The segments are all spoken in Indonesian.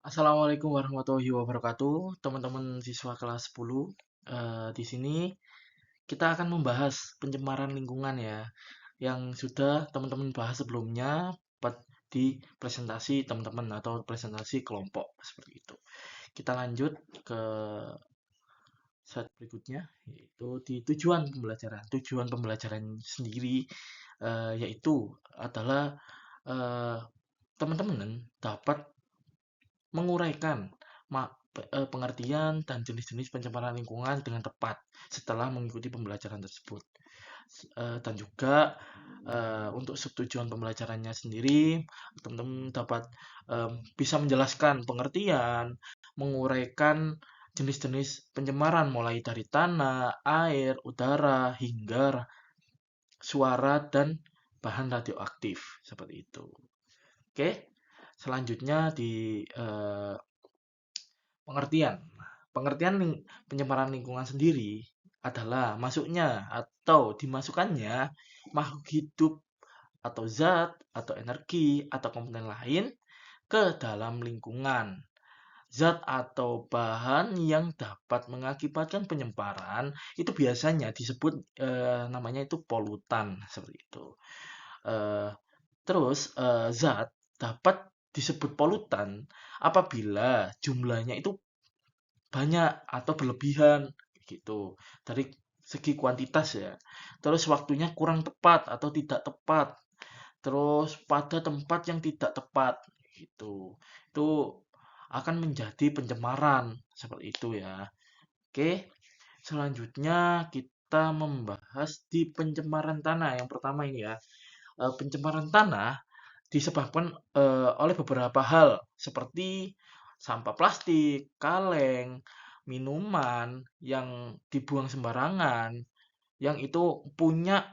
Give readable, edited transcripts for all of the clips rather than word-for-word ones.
Assalamualaikum warahmatullahi wabarakatuh, teman-teman siswa kelas 10. Di sini kita akan membahas pencemaran lingkungan ya, yang sudah teman-teman bahas sebelumnya di presentasi teman-teman atau presentasi kelompok seperti itu. Kita lanjut ke slide berikutnya, yaitu di tujuan pembelajaran. Tujuan pembelajaran sendiri yaitu adalah eh, teman-teman dapat menguraikan pengertian dan jenis-jenis pencemaran lingkungan dengan tepat setelah mengikuti pembelajaran tersebut. Dan juga untuk subtujuan pembelajarannya sendiri, teman-teman dapat bisa menjelaskan pengertian, menguraikan jenis-jenis pencemaran mulai dari tanah, air, udara, hingga suara dan bahan radioaktif seperti itu. Oke, selanjutnya di pengertian. Pengertian pencemaran lingkungan sendiri adalah masuknya atau dimasukkannya makhluk hidup atau zat atau energi atau komponen lain ke dalam lingkungan. Zat atau bahan yang dapat mengakibatkan penyebaran itu biasanya disebut namanya itu polutan seperti itu. Eh, Zat dapat disebut polutan apabila jumlahnya itu banyak atau berlebihan gitu dari segi kuantitas ya. Terus waktunya kurang tepat atau tidak tepat. Terus pada tempat yang tidak tepat gitu. Itu akan menjadi pencemaran seperti itu ya. Oke, selanjutnya kita membahas di pencemaran tanah. Yang pertama ini ya. Pencemaran tanah disebabkan oleh beberapa hal seperti sampah plastik, kaleng, minuman yang dibuang sembarangan, yang itu punya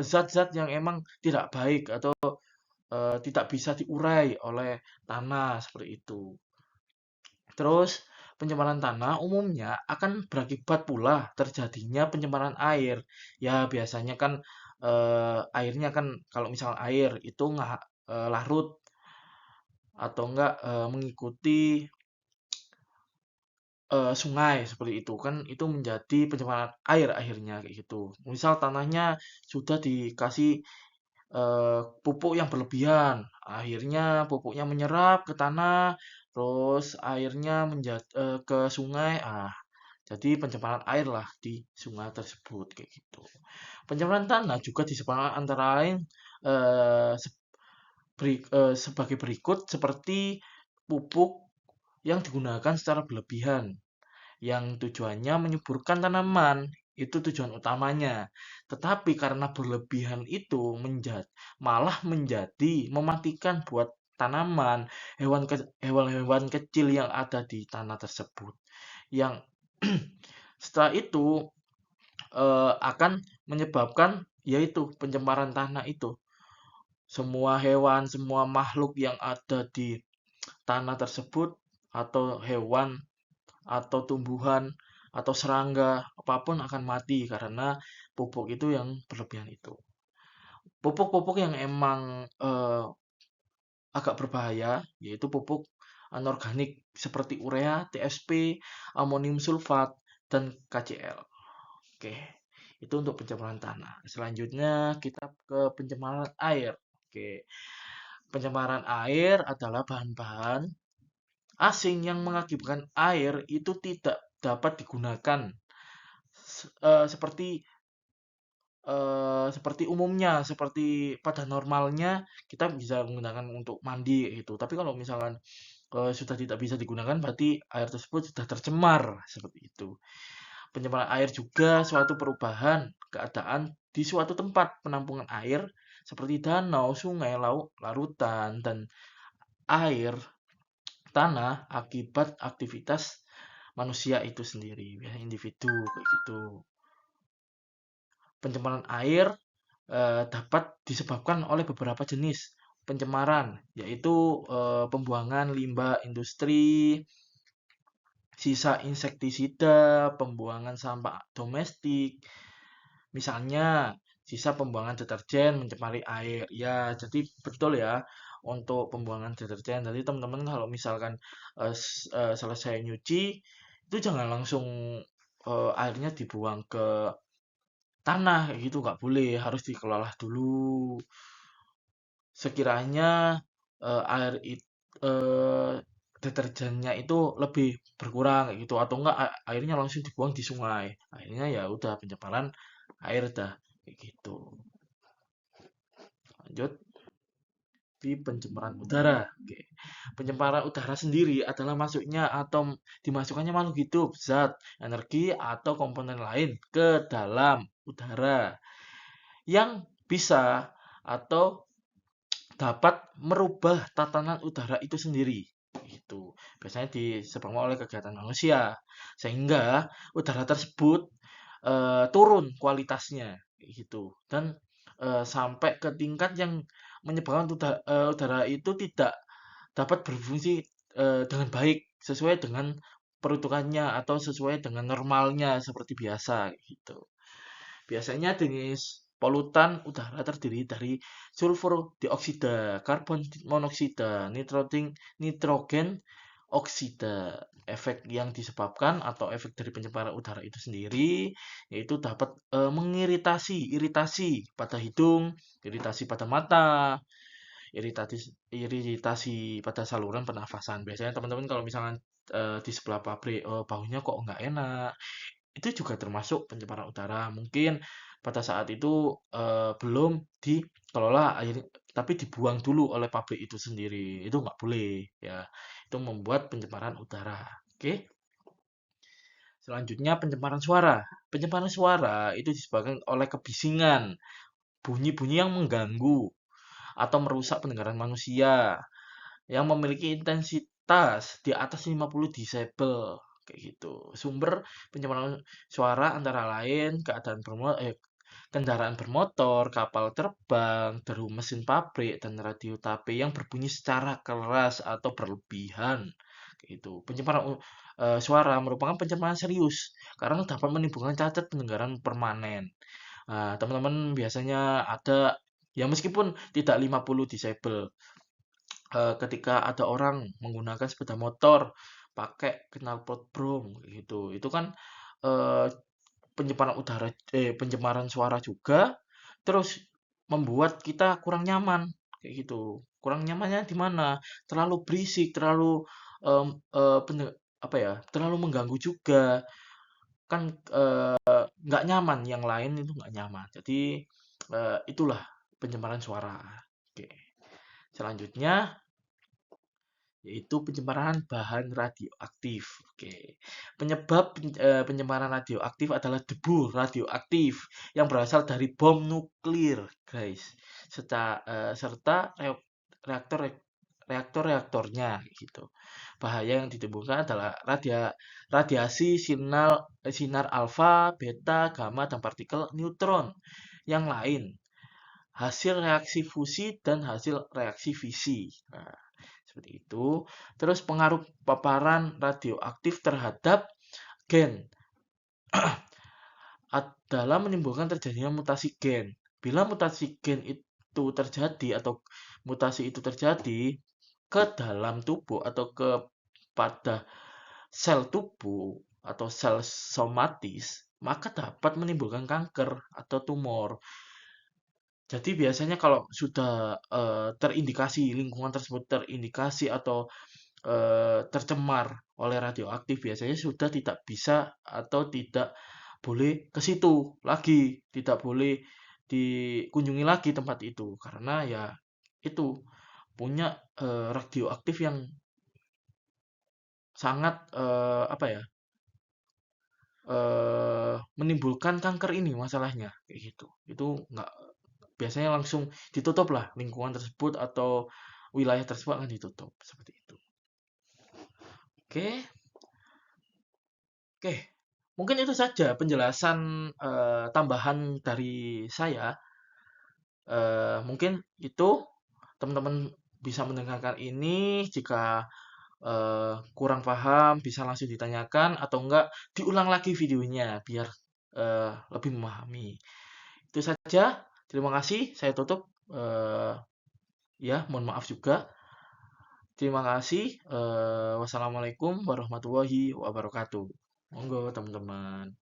zat-zat yang emang tidak baik atau tidak bisa diurai oleh tanah seperti itu. Terus pencemaran tanah umumnya akan berakibat pula terjadinya pencemaran air. Ya biasanya kan airnya kan kalau misal air itu nggak larut atau enggak mengikuti sungai seperti itu kan itu menjadi pencemaran air akhirnya kayak gitu. Misal tanahnya sudah dikasih pupuk yang berlebihan, akhirnya pupuknya menyerap ke tanah, terus airnya ke sungai, jadi pencemaran air lah di sungai tersebut kayak gitu. Pencemaran tanah juga disebabkan antara lain eh, sebagai berikut seperti pupuk yang digunakan secara berlebihan yang tujuannya menyuburkan tanaman, itu tujuan utamanya. Tetapi karena berlebihan itu malah menjadi mematikan buat tanaman, hewan-hewan kecil yang ada di tanah tersebut. Yang setelah itu akan menyebabkan yaitu pencemaran tanah itu. Semua hewan, semua makhluk yang ada di tanah tersebut atau hewan atau tumbuhan atau serangga apapun akan mati karena pupuk itu yang berlebihan itu. Pupuk-pupuk yang emang agak berbahaya yaitu pupuk anorganik seperti urea, TSP, amonium sulfat, dan KCl. Oke, itu untuk pencemaran tanah. Selanjutnya kita ke pencemaran air. Oke, pencemaran air adalah bahan-bahan asing yang mengakibatkan air itu tidak dapat digunakan seperti seperti umumnya, seperti pada normalnya kita bisa menggunakan untuk mandi gitu. Tapi kalau misalkan sudah tidak bisa digunakan berarti air tersebut sudah tercemar seperti itu. Pencemaran air juga suatu perubahan keadaan di suatu tempat penampungan air seperti danau, sungai, laut, larutan dan air tanah akibat aktivitas manusia itu sendiri, ya, individu kayak gitu. Pencemaran air dapat disebabkan oleh beberapa jenis pencemaran, yaitu pembuangan limbah industri, sisa insektisida, pembuangan sampah domestik, misalnya sisa pembuangan deterjen mencemari air. Ya, jadi betul ya, untuk pembuangan deterjen. Jadi teman-teman kalau misalkan selesai nyuci itu jangan langsung airnya dibuang ke tanah kayak gitu, nggak boleh, harus dikelola dulu. Sekiranya air deterjennya itu lebih berkurang kayak gitu atau enggak airnya langsung dibuang di sungai. Akhirnya ya udah pencemaran air dah kayak gitu. Lanjut di pencemaran udara. Oke. Pencemaran udara sendiri adalah masuknya atau dimasukkannya makhluk hidup, zat, energi atau komponen lain ke dalam udara yang bisa atau dapat merubah tatanan udara itu sendiri. Itu biasanya disebabkan oleh kegiatan manusia sehingga udara tersebut turun kualitasnya gitu dan sampai ke tingkat yang menyebabkan udara itu tidak dapat berfungsi dengan baik sesuai dengan peruntukannya atau sesuai dengan normalnya seperti biasa gitu. Biasanya jenis polutan udara terdiri dari sulfur dioksida, karbon monoksida, nitrogen oksida. Efek yang disebabkan atau efek dari pencemaran udara itu sendiri yaitu dapat iritasi pada hidung, iritasi pada mata, iritasi iritasi pada saluran pernafasan. Biasanya teman-teman kalau misalkan di sebelah pabrik baunya kok nggak enak, itu juga termasuk pencemaran udara. Mungkin pada saat itu belum dikelola air, tapi dibuang dulu oleh pabrik itu sendiri. Itu nggak boleh ya. Itu membuat pencemaran udara. Oke. Selanjutnya pencemaran suara. Pencemaran suara itu disebabkan oleh kebisingan, bunyi-bunyi yang mengganggu atau merusak pendengaran manusia yang memiliki intensitas di atas 50 desibel kayak gitu. Sumber pencemaran suara antara lain kendaraan bermotor, kapal terbang, deru mesin pabrik, dan radio tape yang berbunyi secara keras atau berlebihan. Kayak gitu. Pencemaran suara merupakan pencemaran serius karena dapat menimbulkan cacat pendengaran permanen. Nah, teman-teman biasanya ada ya meskipun tidak 50 desibel ketika ada orang menggunakan sepeda motor pakai knalpot brom gitu. Itu kan eh, pencemaran suara juga terus membuat kita kurang nyaman kayak gitu. Kurang nyamannya di mana? Terlalu berisik, terlalu em, eh, pende- apa ya? Terlalu mengganggu juga. Kan nggak nyaman, yang lain itu nggak nyaman. Jadi itulah pencemaran suara. Oke. Selanjutnya yaitu pencemaran bahan radioaktif. Oke. Penyebab pencemaran radioaktif adalah debu radioaktif yang berasal dari bom nuklir, guys. Serta reaktor reaktornya gitu. Bahaya yang ditimbulkan adalah radiasi sinar alfa, beta, gamma dan partikel neutron yang lain. Hasil reaksi fusi dan hasil reaksi fisi. Nah, seperti itu. Terus pengaruh paparan radioaktif terhadap gen adalah menimbulkan terjadinya mutasi gen. Bila mutasi gen itu terjadi atau mutasi itu terjadi ke dalam tubuh atau pada sel tubuh atau sel somatis, maka dapat menimbulkan kanker atau tumor. Jadi biasanya kalau sudah terindikasi lingkungan tersebut terindikasi atau tercemar oleh radioaktif biasanya sudah tidak bisa atau tidak boleh ke situ lagi, tidak boleh dikunjungi lagi tempat itu karena ya itu punya radioaktif yang sangat apa ya menimbulkan kanker ini masalahnya kayak gitu. Itu nggak biasanya langsung ditutup lah lingkungan tersebut atau wilayah tersebut akan ditutup seperti itu. Oke. Oke, mungkin itu saja penjelasan tambahan dari saya. Mungkin itu teman-teman bisa mendengarkan ini. Jika kurang paham, bisa langsung ditanyakan atau enggak diulang lagi videonya biar lebih memahami. Itu saja. Terima kasih. Saya tutup. Ya, mohon maaf juga. Terima kasih. Wassalamualaikum warahmatullahi wabarakatuh. Monggo teman-teman.